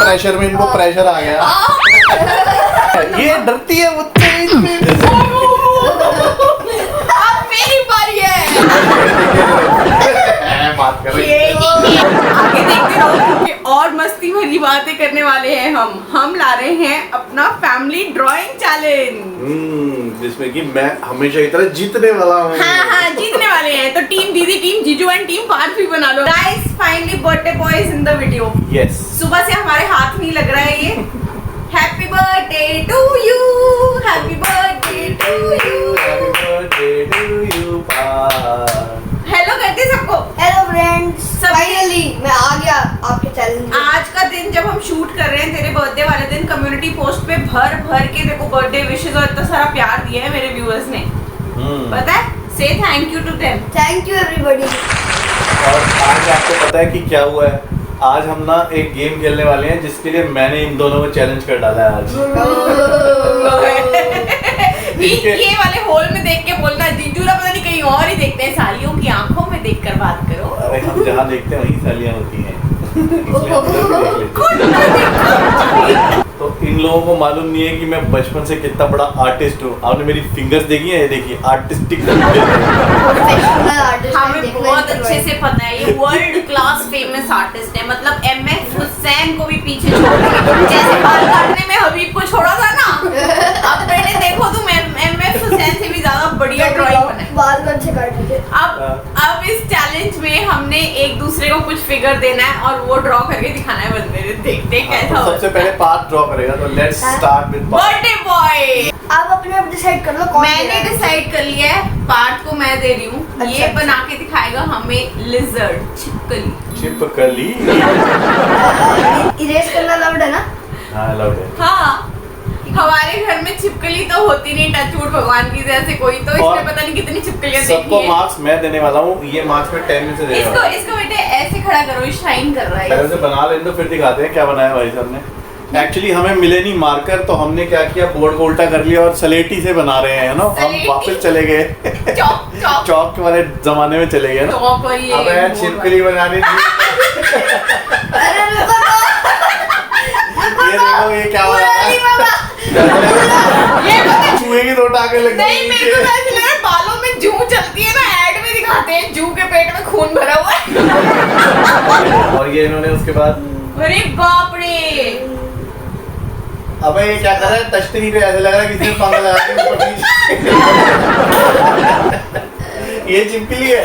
Pressure में इनको pressure आ गया। ये डरती है मुझसे। अब मेरी बारी है। बात कर रही आगे देखते रहो क्योंकि और मस्ती भरी बातें करने वाले हैं हम ला रहे हैं अपना फैमिली ड्राइंग चैलेंज, जिसमें कि मैं हमेशा की तरह जीतने वाला हूँ। हाँ जीतने वाले हैं। तो टीम दीदी, टीम जीजू एंड टीम पार्थ भी बना लो। Guys finally birthday boy is in the video. Yes. सुबह से हमारे हाथ नहीं लग रहा है ये। Happy birthday to you, happy birthday to you, happy birthday to you Parth. Hello करते सबको। हेलो फ्रेंड्स, फाइनली मैं आ गया आपके चैलेंज में। आज का दिन जब हम शूट कर रहे हैं तेरे बर्थडे वाले दिन, कम्युनिटी पोस्ट पे भर भर के देखो बर्थडे विशेस और इतना सारा प्यार दिया है मेरे व्यूअर्स ने। पता है, say thank you to them. Thank you everybody. और आज आपको पता है कि क्या हुआ है? आज हम ना एक गेम खेलने वाले हैं जिसके लिए मैंने इन दोनों को चैलेंज कर डाला है आज। ये वाले होल में देख के बोलना, जीजू ना पता नहीं कहीं और ही देखते हैं, सालियों की आंखों में देखकर बात करो। अरे हम जहाँ देखते हैं वहीं सालियाँ होती हैं। इसलिए हम लोग देख लेते हैं। तो इन लोगों को मालूम नहीं है कि मैं बचपन से कितना बड़ा आर्टिस्ट हूँ। आपने मेरी फिंगर्स देखी है? ये देखिए, आर्टिस्टिक। हमें बहुत अच्छे से पता है ये वर्ल्ड क्लास फेमस आर्टिस्ट है। मतलब एमएफ हुसैन को भी पीछे छोड़ दिया। जैसे बाल काटने में हबीब को छोड़ा था ना, अब मैंने देखो तुम एमएफ हुसैन से भी ज्यादा बढ़िया ड्राइंग बनाई। बाल अच्छे काट दिए। अब इस चैलेंज में हमने एक दूसरे को कुछ फिगर देना है और वो ड्रॉ करके दिखाना है बंदे ने। देखते हैं कैसा होता है। सबसे पहले पार्थ ड्रॉ करेगा, तो let's start with birthday boy. आप अपने आप डिसाइड कर लो कौन। मैंने डिसाइड कर लिया है, पार्थ को मैं दे रही हूँ। ये अच्छा। बना के दिखाएगा हमें लिजर्ड, छिपकली। छिपकली। इरेज करना अलाउड है ना? हाँ अलाउड है। हाँ, हमारे घर में छिपकली तो होती नहीं, टचवुड भगवान की दया से कोई, तो इसमें पता नहीं कितनी छिपकलियां देखी सबको है। मार्क्स मैं देने वाला हूँ। ये मार्क्स में 10 में से देने वाला हूँ। इसको बेटे ऐसे खड़ा करो, शाइन कर रहा है। पहले से बना लें तो फिर दिखाते हैं क्या बनाया भाई साहब ने। एक्चुअली हमें मिले नहीं मार्कर, तो हमने क्या किया, बोर्ड को उल्टा कर लिया और सलेटी से बना रहे हैं ना। हम वापस चले गए चौक वाले जमाने में चले गए ना। अब छिपकली बनानी थी। ये देखो ये क्या हो रहा है। चूहे की दो टांगे लग गई। नहीं, मेरे को ऐसे लग रहा है बालों में जू चलती है ना, ऐड में दिखाते हैं जू के पेट में खून भरा हुआ है। और ये इन्होंने उसके बाद, अरे बाप रे, अबे ये क्या कर रहा है? तश्तरी पे ऐसे लग रहा है किसी ने पंख लगा के ऊपर नीचे। ये चिपकली है।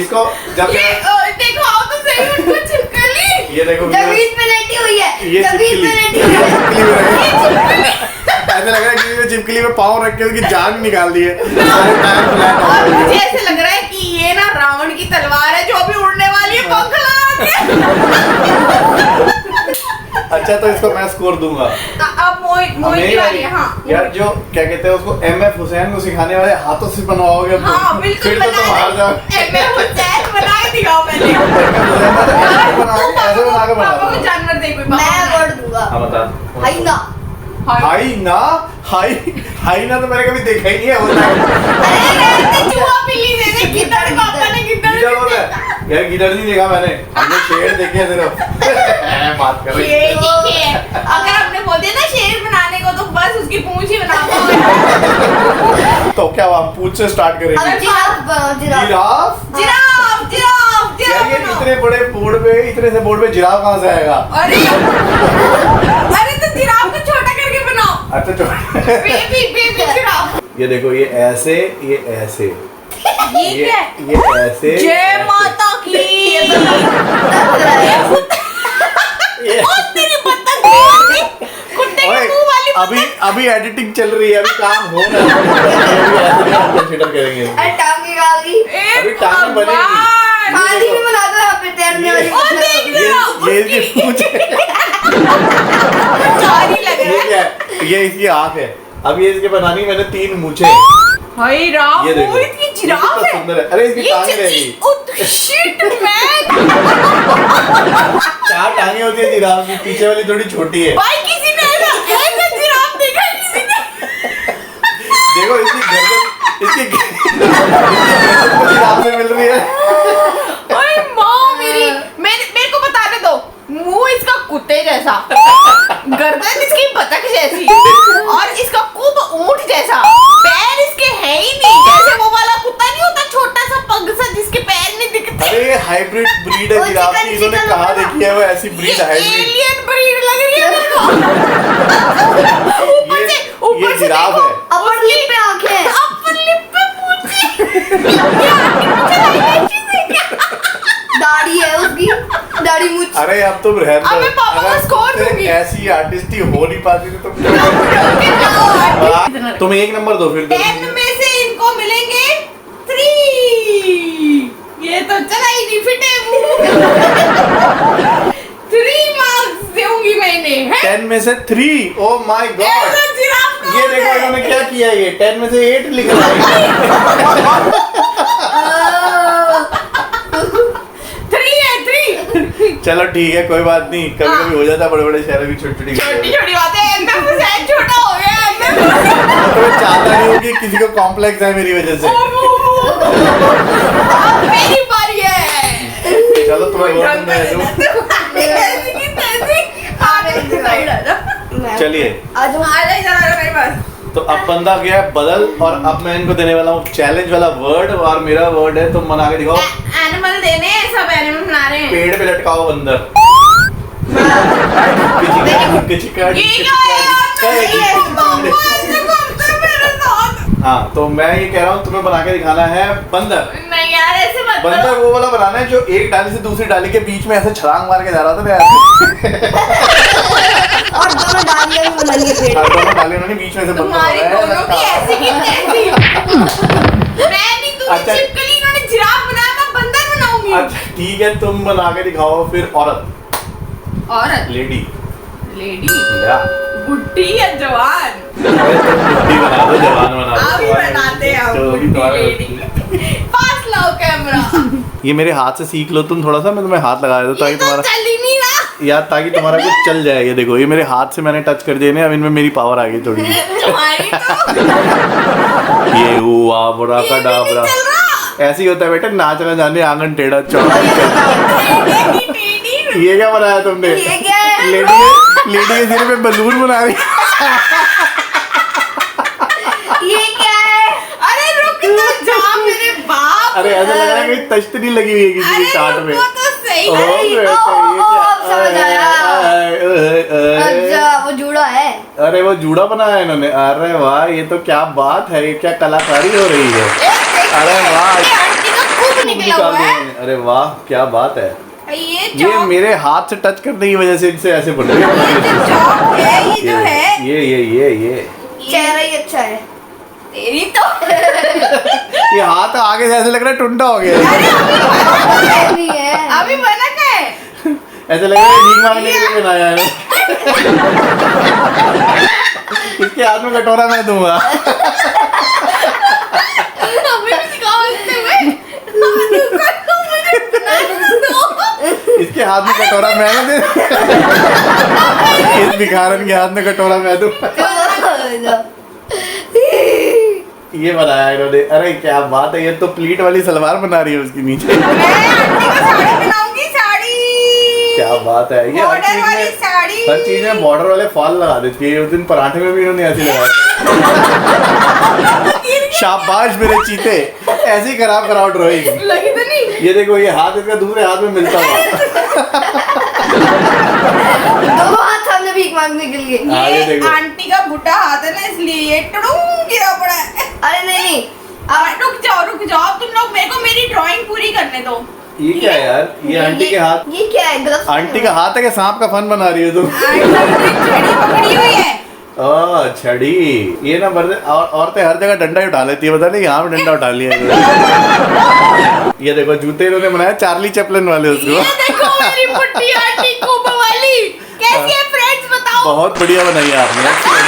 इसको जब देखो आओ तो सही, उनको छिपकली। ये देखो जमीन पे लेटी हुई है। ये जमीन पे लेटी हुई है। ऐसा लग रहा है किसी ने चिपकली में पाँव रख के उसकी जान निकाल दी है। और मुझे ऐसे लग रहा है कि ये ना रावण की तलवार है जो अभी उड़ने वाली है पंख लगा के। अच्छा तो इसको मैं स्कोर दूंगा। अब मोहित की बारी है। हाँ यार जो क्या कहते हैं उसको, एमएफ हुसैन को सिखाने वाले हाथों से बनवाओगे हाँ बिल्कुल, फिर तो तुम हार जाओ। एमएफ हुसैन बना के दिखाओ पहले। पापा को जानवर दे कोई। मैं अवार्ड दूंगा। हाँ बता। हाइना। हाई ना तो मैंने कभी देखा ही नहीं है। अरे चूहा बिल्ली दे दे, गिद्दड़ पापा ने गिद्दड़ यार गिटार नहीं देखा मैंने, हमने शेर देखे हैं सिर्फ। बात कर रही है। अगर आपने बोल दिया ना शेर बनाने को तो बस उसकी पूंछ ही बना दो। तो क्या हम पूंछ से स्टार्ट करेंगे? जिराफ बनाओ, जिराफ। जिराफ जिराफ यार ये बनाओ। इतने बड़े बोर्ड पे, इतने से बोर्ड पे जिराफ कहाँ से आएगा? अरे तो जिराफ को छोटा करके बनाओ। अच्छा बेबी जिराफ। ये देखो, ये ऐसे, ये ऐसे, ये क्या है? ये ऐसे। जय माता की। ये तेरी बत्तख कुत्ते के मुंह वाली अभी एडिटिंग चल रही है, अभी काम हो रहा है। कंसीडर करेंगे। टांगे गाली। अभी टांग बनेगी। पानी भी बना दो यहाँ पे तैरने वाली। ये इसकी पूंछ है। सॉरी लग रहा ये क्या है? ये इसकी आँख है। अब ये इसके बनानी, मैंने 3 मूंछें। हाय राम, ये देखो, इतनी जिराफ कितना है। सुंदर है। अरे इसकी टांगे रहेगी। Shit man. 4 टांगे होती है जिराफ की, पीछे वाली थोड़ी छोटी है। भाई किसी ने ऐसा जिराफ देखा है किसी ने? देखो इसकी गर्दन जिराफ से मिल रही है। ओए माँ मेरी, मेरे को बताने दो, मुंह इसका कुत्ते जैसा जैसा, गर्दन इसकी बतख जैसी और इसका कुब ऊंट जैसा, पैर इसके है ही नहीं, जैसे वो वाला कुत्ता नहीं होता छोटा सा पग सा जिसके पैर नहीं दिखते। अरे ये हाइब्रिड ब्रीड है जिराफ की, इन्होंने कहाँ देखी है वो ऐसी ब्रीड हाइब्रिड? एलियन ब्रीड लग रही है मेरे को। ये जिराफ है। अपर लिप पे आंखें, अपर लिप पे पूंछी, दाढ़ी है उसकी, दाढ़ी मूंछ। अरे अब तुम रहने दो। अबे पापा को अगर स्कोर तुमसे दूंगी। ऐसी आर्टिस्ट ही हो नहीं पाती तो तुम एक नंबर दो फिर। 10 में से इनको मिलेंगे 3। ये तो चला ही नहीं फिटे मुंह। 3 मार्क्स दूंगी मैंने। 10 में से 3। ओ माय गॉड, ये देखो इन्होंने क्या किया, ये 10 में से 8 लिख रहा है। 3 है 3। चलो ठीक है, कोई बात नहीं, कभी कभी हो जाता है, बड़े बड़े शहरों की छोटी छोटी छोटी बातें। एमएफ हुसैन छोटा हो गया। तो मैं चाहता नहीं हूँ कि किसी को कॉम्प्लेक्स है मेरी वजह से। अब मेरी बारी है। चलो तुम्हें वोट मैं दूं। चलिए आज मेरे पास। तो अब बंदा गया है बदल, और अब मैं इनको देने वाला हूँ चैलेंज वाला वर्ड, और मेरा वर्ड है, तुम बना के दिखाओ। एनिमल देने हैं, सब एनिमल बना रहे हैं। पेड़ पे लटकाओ बंदर। हाँ तो मैं ये कह रहा हूँ तुम्हें बना के दिखाना है बंदर। नहीं यार ऐसे मत करो। बंदर वो वाला बनाना है जो एक डाली से दूसरी डाली के बीच में ऐसे छलांग मार के जा रहा था ना ऐसे। और दोनों डालियां भी बनानी है पेड़। हाँ, दोनों डाली उन्होंने बीच में से बंदर तुम्हारी बनाया है, दोनों की लटका। ऐसी की तैसी। मैं नहीं, तूने अच्छा। छिपकली, इन्होंने जिराफ बनाया, मैं बंदर बनाऊंगी। अच्छा ठीक है, तुम बना के दिखाओ फिर औरत, औरत, लेडी। लेडी, या बुढ़ी या जवान? अरे तुम बुढ़ी बना दो, जवान बना दो। अभी बनाते हैं हम जो भी बुढ़ी तुम्हारा- लेडी। पास लाओ कैमरा। ये मेरे हाथ से सीख लो तुम थोड़ा सा, मैं तुम्हें हाथ लगा देता हूँ ये ताकि तो तुम्हारा चल ही नहीं रहा। यार ताकि तुम्हारा कुछ चल जाए। ये देखो, ये मेरे हाथ से मैंने टच कर दिए ना, अब इनमें मेरी पावर आ गई थोड़ी। तुम्हारी तो ये हुआ बुरा का ये भी नहीं डाबरा। चल रहा। ऐसे ही होता है बेटा, नाच ना जाने आंगन टेढ़ा चौड़ा। टेढ़ी, टेढ़ी। ये क्या बनाया तुमने? ये क्या है? लेडी के सिर पे बलून बना रही। ये क्या है? अरे रुक तो जा मेरे बाप। अरे ऐसा लग रहा है कि तश्तरी लगी हुई है किसी अरे की टाट में। रुको तो सही। ओ, अरे, बेटा, ओ, ये ओ, क्या? अब समझ आया। अच्छा वो जूड़ा है। अरे वो जूड़ा बनाया इन्होंने। अरे वाह, ये तो क्या बात है, ये क्या कलाकारी हो रही है। अरे वाह, ये आंटी का कुब निकला हुआ है। अरे वाह क्या बात है। ये ये चौक, मेरे हाथ से टच करने की वजह से इनसे ऐसे बन रही ये जो चौक है, ये जो है। है, ये चेहरा ही अच्छा है। तेरी तो। ये हाथ आगे से ऐसे लग रहा है टुंडा हो गया। नहीं है। अभी बना क्या है? ऐसे लग रहा है भीख मांगने के लिए बनाया है। इसके हाथ में कटोरा मैं दूंगा। अभी भी दिखाओ इससे हुए। इसके हाथ में कटोरा मैं ना दे। इस भिखारन के हाथ में कटोरा मैं दूंगा। ये बनाया इन्होंने। अरे क्या बात है, ये तो प्लीट वाली सलवार बना रही है उसके नीचे। मैं आंटी को साड़ी बनाऊंगी, साड़ी। क्या बात है, ये हर बॉर्डर चीज वाली में साड़ी। हर चीज में बॉर्डर वाले फॉल लगा देती है। उस दिन पराठे में भी इन्होंने ऐसे लगाया। शाबाश मेरे चीते, ऐसे ही खराब कराओ ड्राइंग। लगी तो नहीं? ये देखो, ये हाथ इसका दूसरे हाथ में मिलता हुआ। दो हाथ सामने भीख मांगने के लिए। हाँ, ये ये देखो। आंटी का बुटा हाथ है ना, इसलिए ये टुडुम गिरा पड़ा है। अरे नहीं अब रुक जाओ तुम लोग, मेरे को मेरी ड्राइंग पूरी करने दो। ये क्या है यार, ये आंटी के हाथ, ये क्या है? गलत आंटी का हाथ है कि सांप का फन बना रही हो तुम? आंटी ने छड़ी पकड़ी हुई है। ओह छड़ी। ये ना मर्द औरतें हर जगह डंडा ही उठा लेती है, पता नहीं यहाँ पे डंडा उठा लिया है। ये देखो जूते इन्होंने बनाया चार्ली चैपलिन वाले ये उसको। देखो मेरी बुट्टी आंटी कुब वाली, कैसी है फ्रेंड्स बताओ? बहुत बढ़िया बनाई है आपने।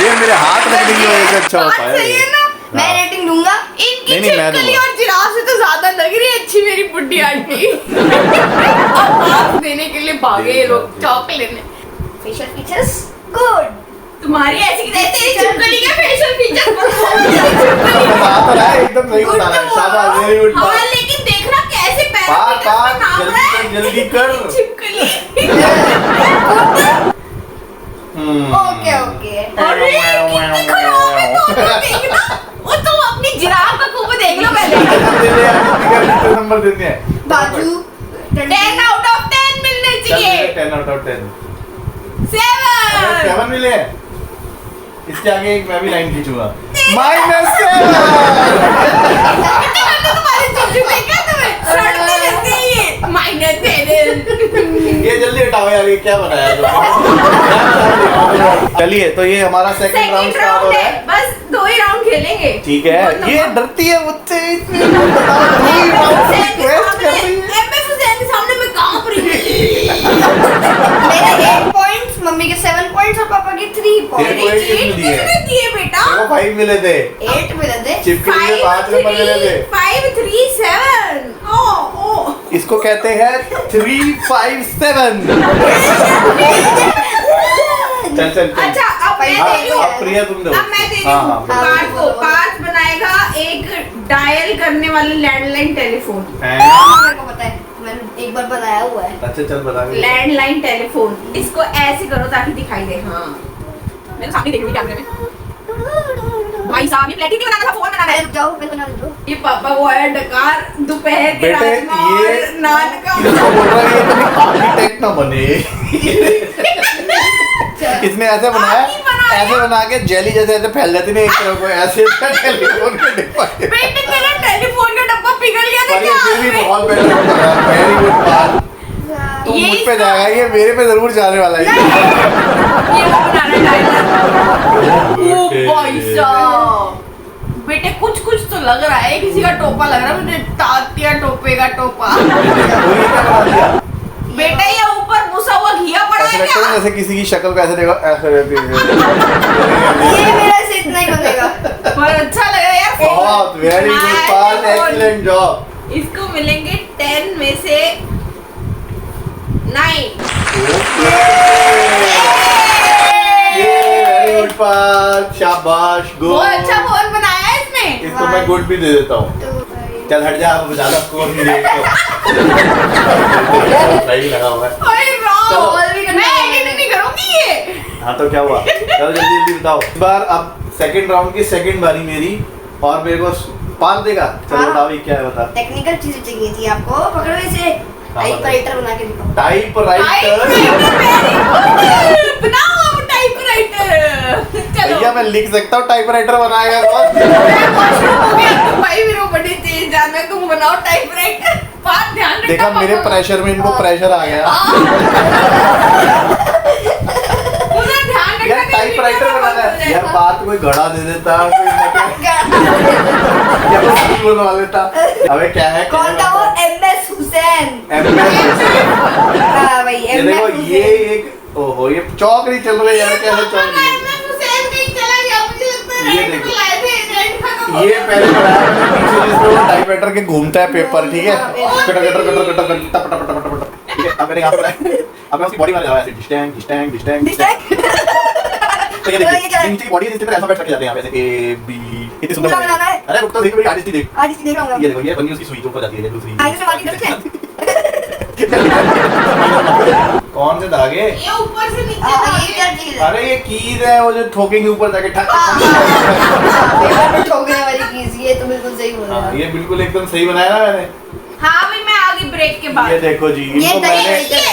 ये मेरे हाथ लगने की वजह से अच्छा हो बात पाया सही है ये। ना? मैं रेटिंग दूंगा। इनकी नहीं, मैं छिपकली दूंगा। और जिराफ से तो ज्यादा लग रही है अच्छी मेरी बुड्ढी आंटी। अब मार्क्स देने के लिए भागे ये लोग चौक लेने। Facial features good. तुम्हारी ऐसी की तैसी, तेरी छिपकली का फेशियल फीचर बता तो रहा है, एकदम सही बता रहा है। शाबाश, वेरी गुड। हाँ लेकिन देखना कैसे पैर बात जल्दी कर, जल्दी कर। छिपकली। अरे कितनी खराब है दोनों, देखना वो तुम अपनी जिराफ का खूब देख लो पहले। नंबर देते हैं बाजू 10 out of 10 मिलने चाहिए। 10 out of 10 7 7 मिले हैं। इसके आगे एक मैं भी लाइन खींचूंगा -7। तुम्हारी चुप्पी देखा तुम्हें सड़ते रहते हैं ये -7। ये जल्दी हटाओ यार, ये क्या बनाया चलिए तो ये हमारा सेकंड राउंड सेकंड स्टार्ट हो राउंड रहा है, है। बस 2 ही राउंड खेलेंगे। ठीक है, ये डरती है मुझसे रिक्वेस्ट कर रही है। एमएफ हुसैन के सामने मैं कांप रही हूं। मेरे 8 पॉइंट्स, मम्मी के 7 पॉइंट्स और पापा के 3 तेरे पॉइंट्स। को एक किसने दिए? किसने दिए बेटा? तेरे को 5 मिले थे, 8 मिले थे। चिप के लिए 5 नंबर मिले थे। 5 3 7 ओ इसको कहते हैं 357। चल चल चल। अच्छा अब मैं हाँ, दे दूं। अब प्रिया तुम दो। अब मैं दे हाँ, दूं हाँ। पार्थ को। पार्थ बनाएगा एक डायल करने वाला लैंडलाइन टेलीफोन। हैं? मेरे को पता है, मैंने एक बार बनाया हुआ है। अच्छा चल बता दे। लैंडलाइन टेलीफोन, इसको ऐसे करो ताकि दिखाई दे। हाँ मैं सामने देख रही हूँ कैमरे में। भाई साहब ये प्लेटिंग नहीं बनाना था, फोन बनाना है। रुक जाओ, मैं बना दो। ये पापा वो है डकार दोपहर के बेटे, राजमा ये- और नान का। इसको बोल रहा है ये कभी आर्किटेक्ट ना बने। इसने ऐसे बनाया, आप ही बनाया। ऐसे बना के जेली जैसे ऐसे फैल जाती नहीं एक तरफ को, ऐसे टेलीफोन के डिब्बा के। बेटे तेरा टेलीफोन का डब्बा पिघल गया था पर ये क्या? फिर भी बहुत बेटर बना, वेरी गुड बात। तू ये मुझ पे इसका- जाएगा, ये मेरे पे जरूर जाने वाला है। ये वो बनाना डायलॉग। ओ भाई साहब, बेटे कुछ कुछ तो लग रहा है, किसी का टोपा लग रहा है मुझे। तातिया टोपे का टोपा। वो ये क्या बना दिया? बेटा ये ऊपर मुसा हुआ घिया पड़ा ऐसे है लगता है क्या? जैसे किसी की शक्ल को ऐसे देखो, ऐसे रहती है। ये मेरा से इतना ही बनेगा। पर अच्छा लग रहा है यार। बहुत very good part, excellent job. इसको मिलेंगे 10 में से 9। ये वेरी गुड पार्ट, शाबाश, गुड। बहुत अच्छा फोन बनाया है इसने। इसको मैं गुड भी दे देता हूँ। चल हट जा, अब ज्यादा स्कोर नहीं देगा। सही लगा हुआ है। अरे चलो। वाह, मैं एडिट नहीं करूंगी ये। हाँ तो क्या हुआ, चलो जल्दी जल्दी बताओ। इस बार अब सेकंड राउंड की सेकंड बारी मेरी, और मेरे को पार देगा। चलो हाँ। बताओ ये क्या है, बता। टेक्निकल चीजें चाहिए थी आपको, पकड़ो इसे। हाँ, टाइपराइटर बना के दिखाओ। टाइपराइटर। बनाओ अब टाइपराइटर। चलो भैया मैं लिख सकता हूँ, टाइपराइटर बनाएगा तो। मैं वॉशरूम हो गया तो भाई मेरे को बड़ी तेज जाना है, तुम बनाओ टाइपराइटर। बात ध्यान रखना। देखा मेरे पापा। प्रेशर में इनको प्रेशर आ गया। पूरा ध्यान रखना यार कि टाइपराइटर वीडियो बनाना में है यार, बात कोई घड़ा दे देता, कोई या कोई स्कूल बनवा लेता। अबे क्या है, कौन था वो? MS हुसैन। हाँ भाई, ये MS देखो, हुसैन। ये एक, ओहो ये चौक नहीं चल रही यार, कैसे चौक नहीं? मैं हुसैन कहीं चला गया, मुझे लगता है ये रेंट देखो। पे लाए थे, रेंट खत्म हो ये गया। पहले बनाया मैंने, पीछे जिसमें वो टाइपराइटर के घूमता है पेपर, ठीक है, cutter cutter cutter cutter cutter टप टप टप टप टप, ठीक है। अब मैंने यहाँ पे बनाया, अब मैं उसकी बॉडी वाले ऐसे डिस्टैंग डिस्टैंग डिस्टैंग डिस्टैंग। तो ये देखिए, नीचे की बॉडी है, इस तरह अल्फाबेट रखे जाते हैं यहाँ पे, ऐसे A B, कितनी सुंदर पूरा बनाना है। अरे रुक तो देखो, मेरी आर्टिस्ट देख। आज इसे देख रहा हूँ। ये देखो, ये बनी उसकी सुई जो ऊपर जाती है, दूसरी। आगे से बाकी करते हैं। कौन से धागे? ये ऊपर से नीचे ये धागे। क्या चीज है? अरे ये कीज है, वो जो ठोकेंगे ऊपर जाके ठक। पेपर पे ठोकने वाली चीज, ये तो बिल्कुल सही बोल रहा हाँ, है। ये बिल्कुल एकदम सही बनाया ना मैंने। हाँ भाई मैं आगे ब्रेक के बाद। ये देखो जी, इनको मैंने ये टाइपराइटर है,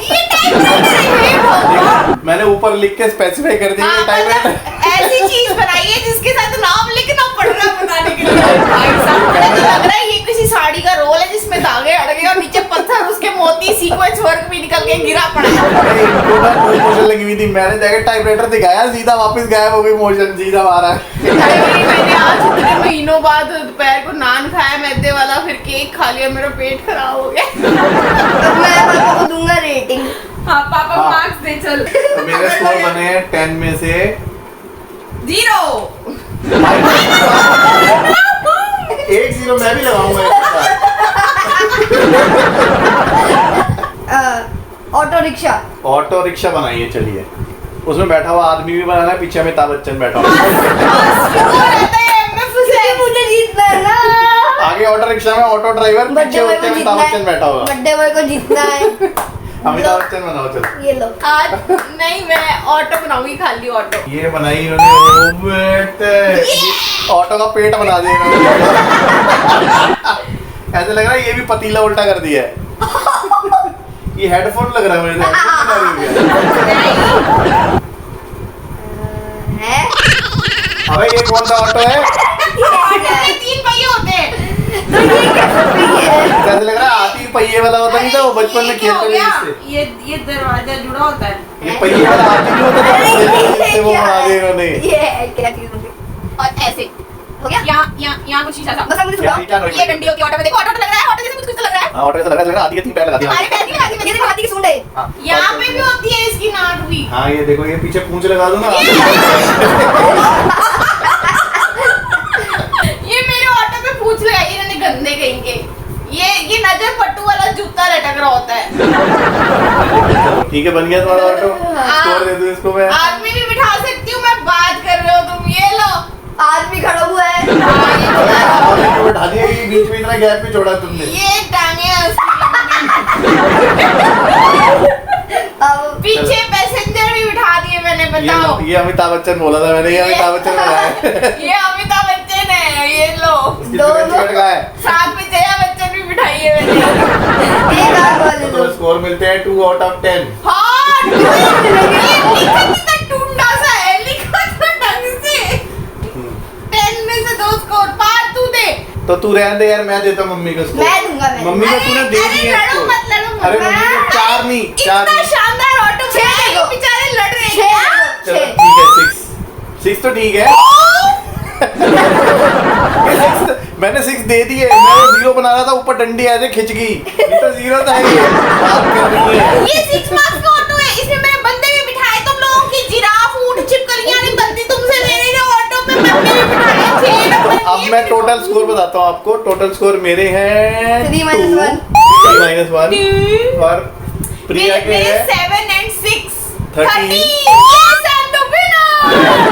ये टाइपराइटर है। हे भगवान। मैंने ऊपर लिख के स्पेसिफाई कर दिया, ये हाँ, टाइपराइटर। मतलब ऐसी चीज बनाई है जिसके साथ नाम लिखना पड़ रहा है बताने के लिए। भाई साहब मुझे तो लग रहा है ये किसी साड़ी का रोल है जिसमें धागे अड़के और नीचे पत्थर, उसके मोती सीक्वेंस वर्क भी निकल के गिरा पड़ा है। अरे इनको ना कोई मोशन लगी हुई थी, मैंने जाके टाइपराइटर दिखाया, सीधा वापस गायब हो गई मोशन, सीधा मारा। अरे मैंने आज इतने महीनों बाद दोपहर को नान खाया मैदे वाला, फिर केक खा लिया, मेरा पेट खराब हो गया। अब मैं पापा को दूंगा रेटिंग। हाँ पापा हाँ। मार्क्स दे चल। तो मेरे स्कोर बने हैं 10 में से 0। 1-0, मैं भी लगाऊंगा इस बार। Auto rickshaw. ऑटो रिक्शा बनाइए, चलिए। उसमें बैठा हुआ आदमी भी बनाना है, पीछे में अमिताभ बच्चन बैठा हुआ है। मुझे जीतना है ना। आगे ऑटो रिक्शा में ऑटो ड्राइवर, पीछे बर्थडे बॉय होते को अमिताभ जीतना बच्चन बैठा है। होगा। बर्थडे बॉय को जीतना है। अमिताभ बच्चन बनाओ चलो। ये लो। आज नहीं, मैं ऑटो बनाऊंगी, खाली ऑटो। ये बनाई इन्होंने ओमेट, ऑटो का पेट बना दिया इन्होंने। ऐसे लग रहा है ये भी पतीला उल्टा कर दिया है। ये हेडफोन लग रहा है मुझे। है? अबे ये कौन सा ऑटो है? ये 3 पहिए होते हैं। तो ये कैसे फ्री है? ऐसे लग रहा है हाथी पहिए वाला होता नहीं था वो बचपन में ये क्या हो खेलते थे गया? इससे। ये दरवाजा जुड़ा होता है। ये पहिए वाला हाथी नहीं होता था इससे वो बना दिया इन्होंने। ये क्या चीज होती? और ऐसे हो गया? यहाँ कुछ शीशा था। बस अब मुझे क्या सुनाओ। ईटा ये डंडियों के ऑटो में देखो, ऑटो लग रहा है, ऑटो जैसे कुछ कुछ लग रहा है। हाँ ऑटो ऐसा लग रहा है हाथी के 3 पैर लगा दिया। हमारे पैर की हाथी में ये देखो हाथी की सूंड है। हाँ, यहाँ पे भी होती है इसकी नाट भी। हाँ ये देखो ये पीछे पूंछ लगा दो ना। ये मेरे ऑटो पे पूछ लगाई इन्होंने, गंदे कहेंगे। ये नजर पट्टू वाला जूता लटक रहा होता है। ठीक है बन गया तुम्हारा ऑटो। हाँ। स्कोर दे दूं इसको मैं। आदमी भी बिठा सकती हूँ, मैं बात कर रहे हो तुम। ये लो। आदमी खड़ा हुआ है। हाँ, ये अरे बिठा लो। ऑटो बैठा दिया ये बीच में इतना गैप भी छोड़ा तुमने। ये टांगे हैं उसकी। अब पीछे पैसेंजर भी बिठा दिए मैंने, बताओ। ये अमिताभ बच्चन बोला था मैंने, ये अमिताभ बच्चन बोला है। ये अमिताभ बच्चन है, ये लो। उसकी टिकट का है। साथ में जया बच्चन भी बिठाई है मैंने। एक आध वाले तो दो। स्कोर मिलते हैं 2 out of 10। हाँ, ये लिखा कितना टूंडा सा है, लिखा तो ढंग से। 10 में से 2 स्कोर। पार तू दे। तो तू रहने दे यार, मैं देता हूँ मम्मी को स्कोर। मैं दूंगा मैं। मम्मी को अरे, तूने दे अरे, दिए लड़ो स्कोर। मत, लड़ो मत। अरे मम्मी को 4 नहीं 4 इतना नहीं। शानदार ऑटो छह बनाया, देखो। ये बेचारे लड़ रहे हैं छह क्या? देखो। चलो छह। ठीक है 6 तो ठीक है। ये 6 मैंने 6 दे दिए। मैं वो 0 बना रहा था, ऊपर डंडी ऐसे खिंच गई। ये तो 0 था ये। बात कर रही है। ये 6 मार्क्स का ऑटो है, इसमें मैंने बंदे भी बिठाए। तुम लोगों की जिराफ, ऊंट, छिपकलियां नहीं बनती तुमसे। मेरे जो ऑटो में बंदे भी बिठाए 6 नंबर। अब मैं टोटल स्कोर बताता हूँ आपको। टोटल स्कोर मेरे हैं 3 minus 1. 3 minus 1 और प्रिया के मेरे हैं 7 and 6 13. 13. Yes, I'm the winner.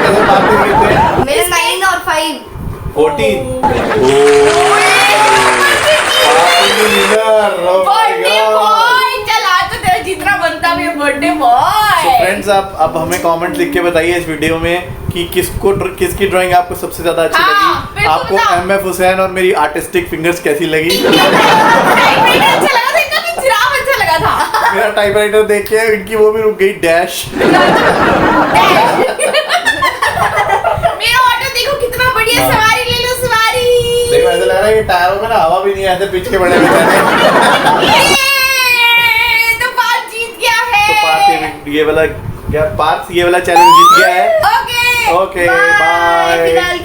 कैसे बात करते हैं मेरे 9 और 5. 14। बर्थडे बॉय, चल आज तो तेरा जितना बनता भी बर्थडे बॉय। फ्रेंड्स आप अब हमें कमेंट लिख के बताइए इस वीडियो में कि किसकी ड्राइंग आपको सबसे ज्यादा अच्छी हाँ, लगी। बिल्कुल आपको बताओ। एमएफ हुसैन और मेरी आर्टिस्टिक फिंगर्स कैसी लगी। टाइपराइटर अच्छा लगा था, इनका भी जिराफ अच्छा लगा था। मेरा टाइपराइटर देख के इनकी वो भी रुक गई डैश। मेरा ऑटो देखो कितना बढ़िया, हाँ। सवारी ले लो सवारी। देखो ऐसा लग रहा है कि टायरों में ना हवा भी नहीं है, ऐसे पिच के बड़े बेचारे। ये तो पार्थ जीत गया तो है। पार्थ ये वाला चैलेंज जीत गया है। Okay okay bye. फिलहाल